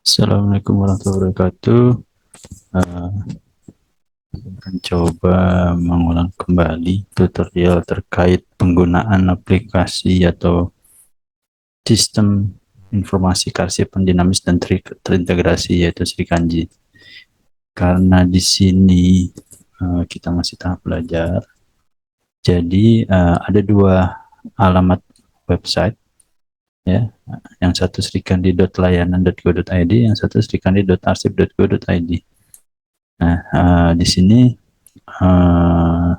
Assalamualaikum warahmatullahi wabarakatuh. Eh, akan coba mengulang kembali tutorial terkait penggunaan aplikasi atau sistem informasi kearsipan dinamis dan terintegrasi yaitu Sri Kanji. Karena di sini kita masih tahap belajar, jadi ada dua alamat website ya. Yang satu srikandi.layanan.go.id, yang satu srikandi.arsip.go.id. Nah, di sini uh,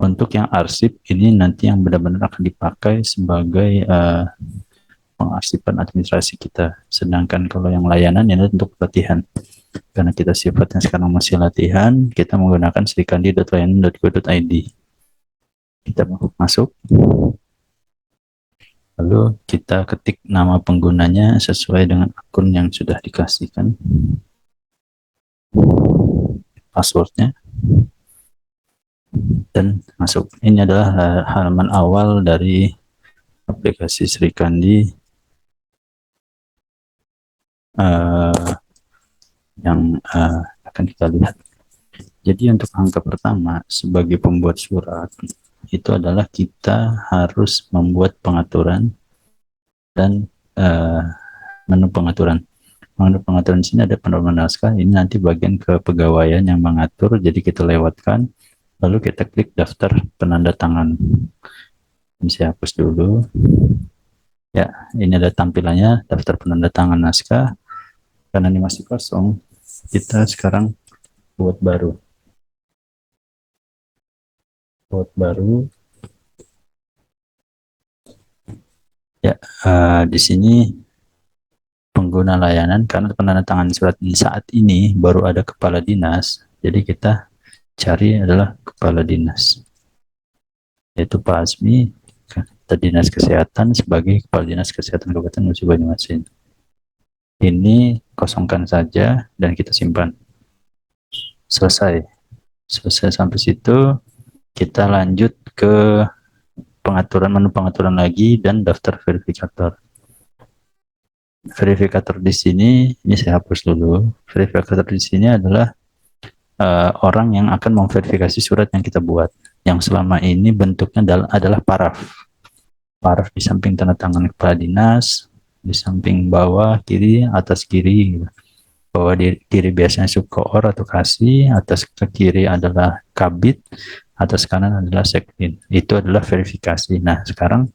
untuk yang arsip ini nanti yang benar-benar akan dipakai sebagai pengarsipan administrasi kita. Sedangkan kalau yang layanan ini untuk pelatihan. Karena kita sifatnya sekarang masih latihan, kita menggunakan srikandi.layanan.go.id. Kita masuk, lalu kita ketik nama penggunanya sesuai dengan akun yang sudah dikasihkan, passwordnya, dan masuk. Ini adalah halaman awal dari aplikasi Sri Kandi yang akan kita lihat. Jadi untuk angka pertama sebagai pembuat surat itu adalah kita harus membuat pengaturan dan menu pengaturan. Menu pengaturan di sini ada penerima naskah. Ini nanti bagian kepegawaian yang mengatur. Jadi kita lewatkan. Lalu kita klik daftar penanda tangan. Ini saya hapus dulu. Ya, ini ada tampilannya daftar penanda tangan naskah. Karena ini masih kosong, kita sekarang buat baru. Buat baru. Ya, di sini pengguna layanan, karena penandatangan surat ini saat ini baru ada kepala dinas, jadi kita cari adalah kepala dinas, yaitu Pak Asmi, Dinas Kesehatan sebagai Kepala Dinas Kesehatan Kabupaten Musi Banyuasin. Ini kosongkan saja dan kita simpan. Selesai. Selesai sampai situ, kita lanjut ke pengaturan, menu pengaturan lagi dan daftar verifikator. Verifikator di sini, ini saya hapus dulu. Verifikator di sini adalah orang yang akan memverifikasi surat yang kita buat, yang selama ini bentuknya adalah paraf. Paraf di samping tanda tangan kepala dinas, di samping bawah kiri, atas kiri. Bawah kiri biasanya subkoor atau kasih, atas ke kiri adalah kabit, atas kanan adalah sekdin. Itu adalah verifikasi. Nah, sekarang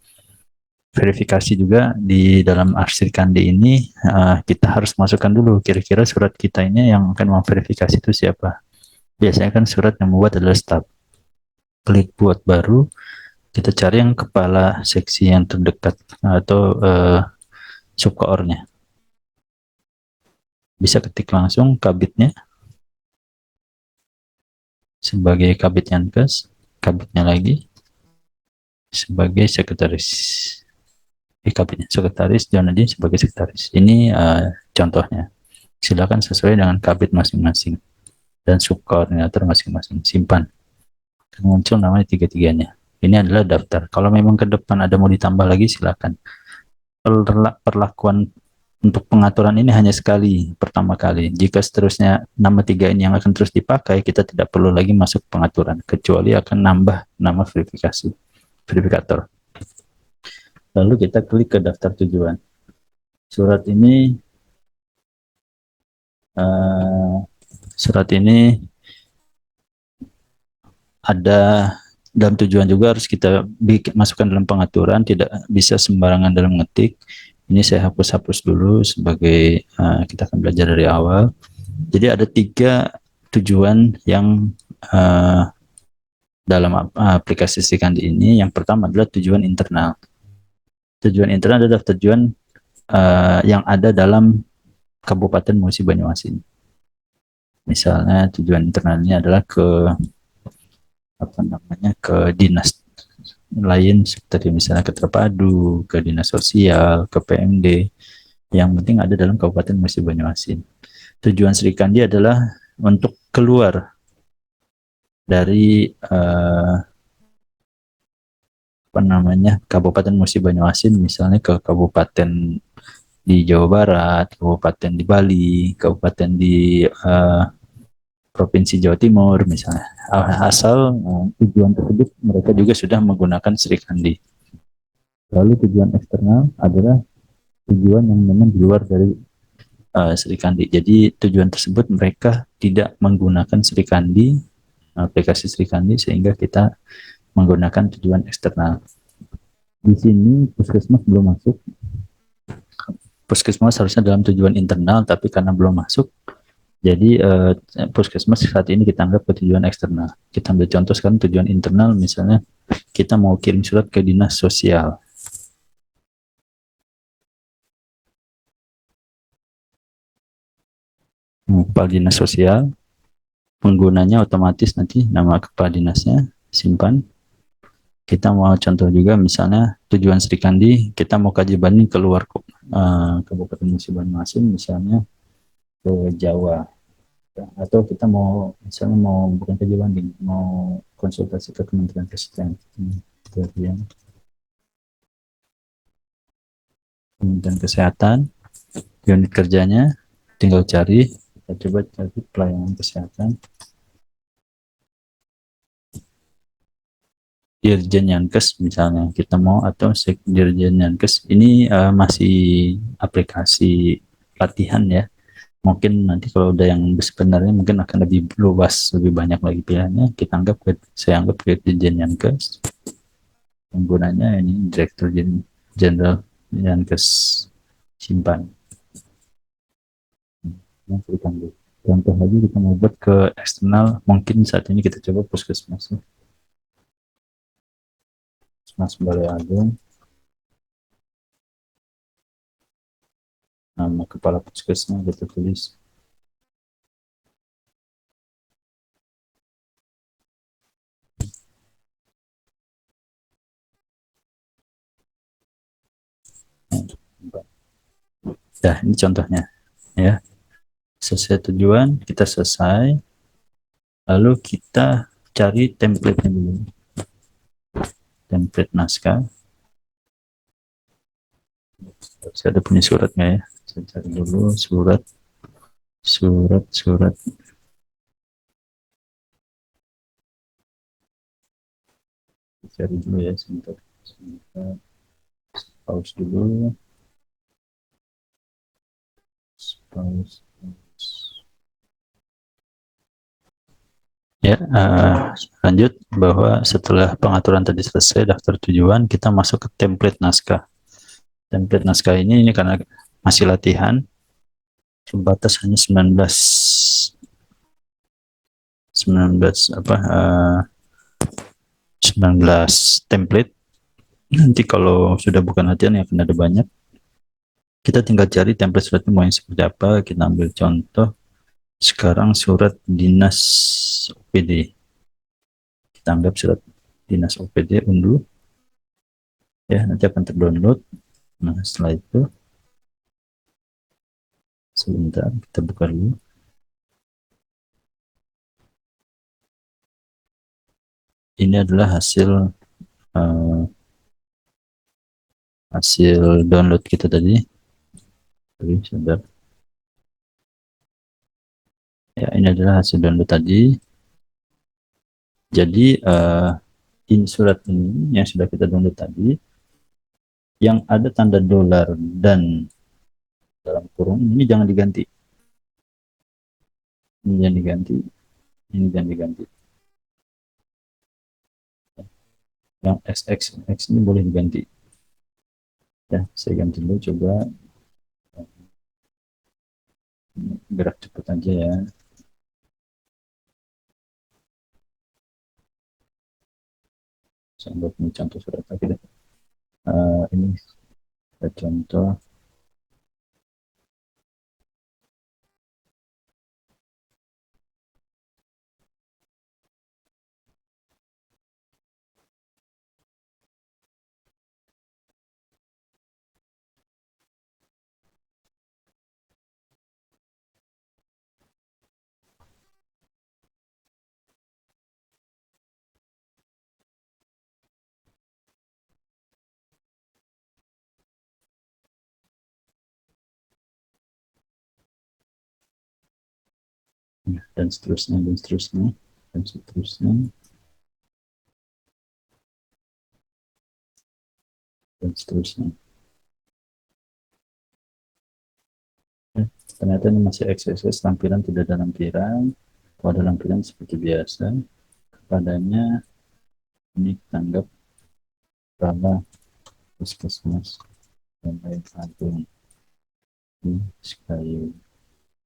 verifikasi juga di dalam arsip kandi ini kita harus masukkan dulu kira-kira surat kita ini yang akan memverifikasi itu siapa. Biasanya kan surat yang membuat adalah staf. Klik buat baru, kita cari yang kepala seksi yang terdekat atau subkoornya. Bisa ketik langsung kabitnya sebagai kabit Yankes, kabitnya lagi sebagai sekretaris. Kabitnya sekretaris, Jonadi sebagai sekretaris. Ini contohnya. Silakan sesuai dengan kabit masing-masing dan subkoordinator masing-masing. Simpan. Muncul namanya tiga-tiganya. Ini adalah daftar. Kalau memang ke depan ada mau ditambah lagi, silakan. Perlakuan untuk pengaturan ini hanya sekali, pertama kali. Jika seterusnya nama tiga ini yang akan terus dipakai, kita tidak perlu lagi masuk pengaturan, kecuali akan nambah nama verifikator. Lalu kita klik ke daftar tujuan. Surat ini ada dalam tujuan juga harus kita masukkan dalam pengaturan, tidak bisa sembarangan dalam ngetik. Ini saya hapus dulu sebagai kita akan belajar dari awal. Jadi ada 3 tujuan yang dalam aplikasi Sikandi ini. Yang pertama adalah tujuan internal. Tujuan internal adalah tujuan yang ada dalam Kabupaten Musi Banyuasin. Misalnya tujuan internalnya adalah ke dinas lain seperti misalnya ke Terpadu, ke dinas sosial, ke PMD, yang penting ada dalam Kabupaten Musi Banyuasin. Tujuan Sri Kandi adalah untuk keluar dari Kabupaten Musi Banyuasin, misalnya ke Kabupaten di Jawa Barat, kabupaten di Bali, kabupaten di Provinsi Jawa Timur misalnya. Asal tujuan tersebut mereka juga sudah menggunakan Sri Kandi. Lalu tujuan eksternal adalah tujuan yang memang di luar dari Sri Kandi. Jadi tujuan tersebut mereka tidak menggunakan Sri Kandi, aplikasi Sri Kandi, sehingga kita menggunakan tujuan eksternal. Di sini puskesmas belum masuk. Puskesmas harusnya dalam tujuan internal, tapi karena belum masuk, jadi puskesmas saat ini kita anggap ke tujuan eksternal. Kita ambil contoh sekarang tujuan internal, misalnya kita mau kirim surat ke dinas sosial. Kepala dinas sosial, penggunanya otomatis nanti nama kepala dinasnya simpan. Kita mau contoh juga misalnya tujuan Sri Kandi, kita mau kaji banding keluar Kabupaten Musi Banyuasin misalnya ke Jawa, atau kita mau misalnya mau bukan kaji banding, mau konsultasi ke Kementerian Kesehatan, Kementerian Kesehatan, unit kerjanya tinggal cari, kita coba cari pelayanan kesehatan Dirjen Yankes misalnya kita mau, atau Dirjen Yankes ini masih aplikasi latihan ya. Mungkin nanti kalau udah yang sebenarnya mungkin akan lebih luas, lebih banyak lagi pilihannya. Saya anggap ke Dirjen Yankes, penggunanya ini Direktur Jenderal Yankes simpan. Contoh lagi kita mau buat ke eksternal, mungkin saat ini kita coba puskesmas. Mas Balai Agung, nama kepala puskesmas kita tulis. Nah, ini contohnya ya. Sesuai tujuan, kita selesai. Lalu kita cari template-nya dulu. Template naskah. Saya ada punya surat nggak ya? Saya cari dulu surat. Surat. Cari dulu ya, sebentar. Pause dulu. Pause. Ya, lanjut bahwa setelah pengaturan tadi selesai, daftar tujuan, kita masuk ke template naskah. Template naskah ini karena masih latihan, sebatas hanya 19 template. Nanti kalau sudah bukan latihan ya akan ada banyak. Kita tinggal cari template suratnya mau yang seperti apa. Kita ambil contoh sekarang surat dinas OPD. Kita anggap surat dinas OPD unduh ya, nanti akan terdownload. Nah, setelah itu sebentar kita buka dulu. Ini adalah hasil download kita tadi. Sebentar. Ya, ini adalah hasil download tadi. Jadi ini surat ini yang sudah kita download tadi, yang ada tanda dolar dan dalam kurung ini jangan diganti. Ini jangan diganti. Ini jangan diganti. Yang XX ini boleh diganti. Ya, saya ganti dulu coba. Gerak cepat aja ya. Saya buat ini contoh surat lagi deh. Ini contoh. dan seterusnya, dan seterusnya, dan seterusnya, dan seterusnya. Ya, ternyata ini masih XSS, tampilan tidak ada lampiran. Kalau ada lampiran seperti biasa, kepadanya ini tanggap bahwa puskesmas dan lain agung ini sekali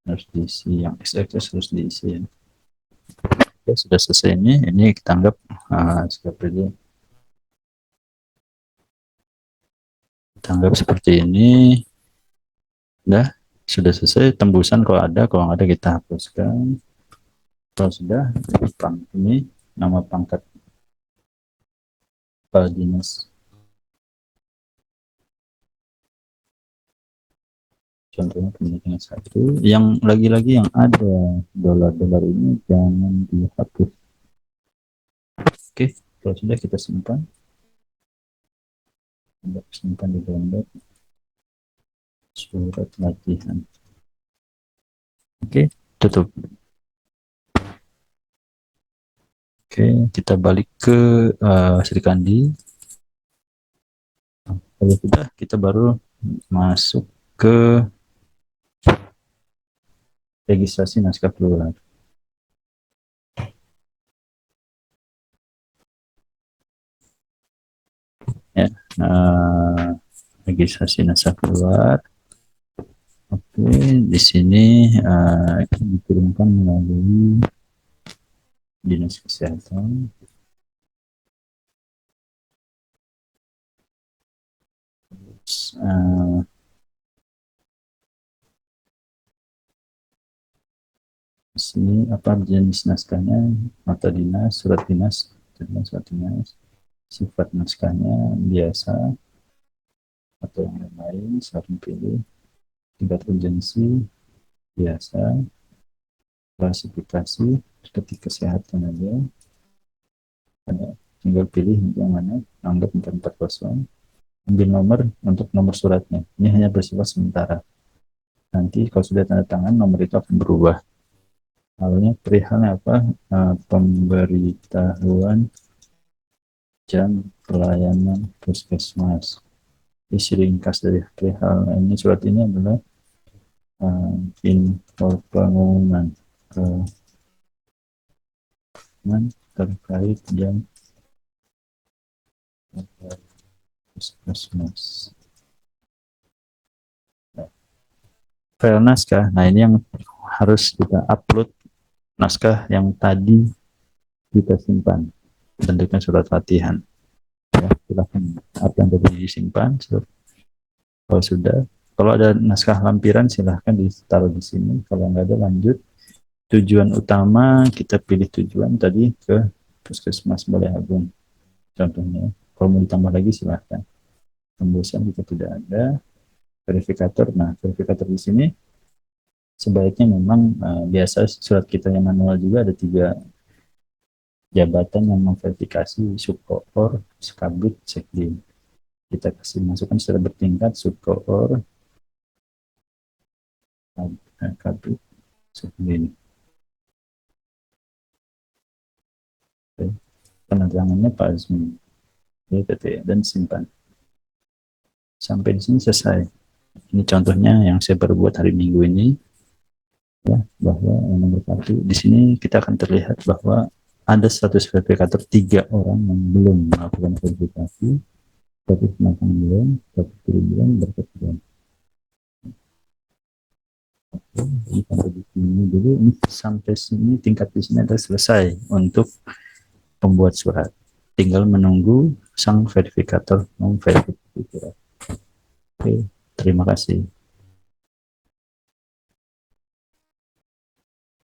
harus diisi, yang XXS harus diisi ya. Oke, sudah selesai ini kita anggap seperti kita anggap seperti ini. Udah, sudah selesai tembusan, kalau nggak ada kita hapuskan. Kalau sudah, ini nama pangkat kepala dinas. Contohnya pendidikan satu. Yang lagi-lagi yang ada dolar-dolar ini jangan dihapus. Oke, kalau sudah kita simpan. Simpan di download surat latihan. Oke, tutup. Oke, kita balik ke Sri Kandi. Kalau sudah, kita baru masuk ke registrasi naskah keluar. Ya, registrasi naskah keluar. Oke, di sini dikirimkan melalui dinas kesehatan. Di sini apa jenis naskahnya, mata dinas, surat dinas, surat dinas, sifat naskahnya biasa atau yang lain, saat pilih, tingkat urgensi biasa, klasifikasi seperti kesehatan aja, ada tinggal pilih yang mana, anggap 440, ambil nomor untuk nomor suratnya, ini hanya bersifat sementara, nanti kalau sudah tanda tangan nomor itu akan berubah. Awalnya perihal apa, pemberitahuan jam pelayanan puskesmas. Isi ringkas dari perihal ini, surat ini adalah info pengumuman terkait jam puskesmas. File naskah, nah ini yang harus kita upload, naskah yang tadi kita simpan, bentuknya surat latihan. Ya, silahkan apa yang tadi disimpan. Kalau sudah, kalau ada naskah lampiran silahkan ditaruh di sini. Kalau nggak ada, lanjut. Tujuan utama kita pilih tujuan tadi ke Puskesmas Balai Agung. Contohnya, kalau mau ditambah lagi silahkan. Tembusan kita tidak ada. Verifikator, nah verifikator di sini sebaiknya memang biasa surat kita yang manual juga ada 3 jabatan yang memverifikasi, subkoor, skabid, sekdim. Kita kasih masukan secara bertingkat, subkoor, kabid, sekdim. Penerangannya Pak Azmi, dan simpan. Sampai di sini selesai. Ini contohnya yang saya baru buat hari Minggu ini. Ya, bahwa yang nomor 1 di sini kita akan terlihat bahwa ada status verifikator 3 orang yang belum melakukan verifikasi, status matang belum, status belum, berkat belum. Ini sampai di sini dulu. Ini sampai sini tingkat di sini adalah selesai untuk pembuat surat. Tinggal menunggu sang verifikator memverifikasi surat. Oke, terima kasih.